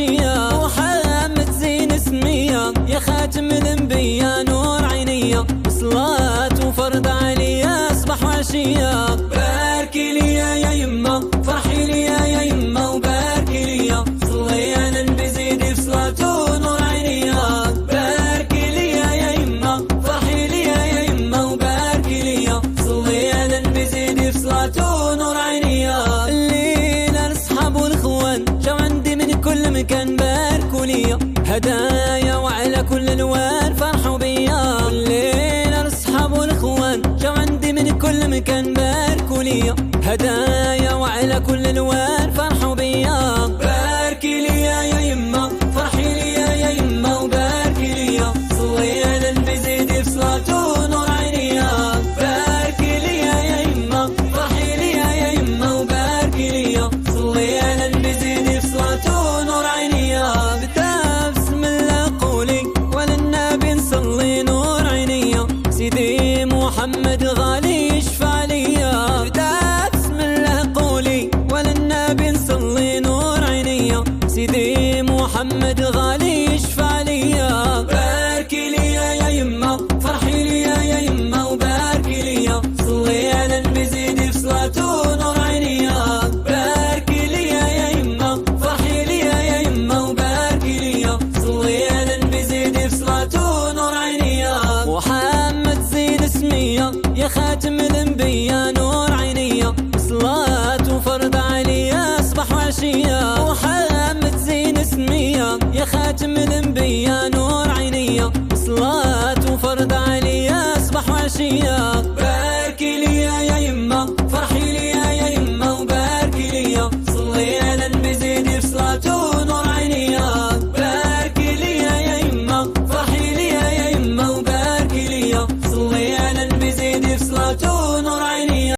وعشية، محمد زين اسمية يا خاتم الانبياء نور عينية، صلاة وفرض عليا صباح وعشية. باركي لي يا يمه فرحي لي يا يمه وباركي لي، صلي على النبي زيدي في صلاته نور عينية. باركي لي يا يمه فرحي لي يا يمه وباركي لي، صلي على النبي زيدي في صلاته نور عينية. الليلة الاصحاب والاخوان جاو عندي من كل مكان باركوا لي، هدايا وعلى كل الوان فرحوا بيا. الليلة الاصحاب والاخوان جاو عندي من كل مكان باركوا لي، هدايا وعلى كل الوان فرحوا بيا. باركي لي يا يمه فرحي لي يا يمه وباركي لي، صلي على النبي زيدي في صلاته نور عينيا. باركي لي يا يمه فرحي لي يا يمه وباركي لي، صلي على النبي زيدي في صلاته نور عينيا. بدا بسم الله قولي وللنبي نصلي نور عينيا، سيدي محمد غالي يشفع ليا. بدا بسم الله قولي وللنبي نصلي نور عينيا، سيدي محمد غالي يشفع ليا. باركي لي يا يمه فرحي لي يا يمه وباركي لي، صلي على النبي زيدي في صلاته نور عينيا. باركي لي يا يمه فرحي لي يا يمه وباركي لي، صلي على النبي زيدي في صلاته نور عينيا. محمد زين اسمية يا خاتم الانبياء نور عينية، صلاة وفرض عليا صباح وعشية. محمد زين اسمية يا خاتم الانبياء نور عينية، صلاة وفرض عليا صباح وعشية. باركي لي يا يمه فرحي لي يا يمه وباركي لي، صلي على النبي زيدي في صلاته نور عينيا. باركي لي يا يمه فرحي لي يا يمه وباركي لي، صلي على النبي زيدي في صلاته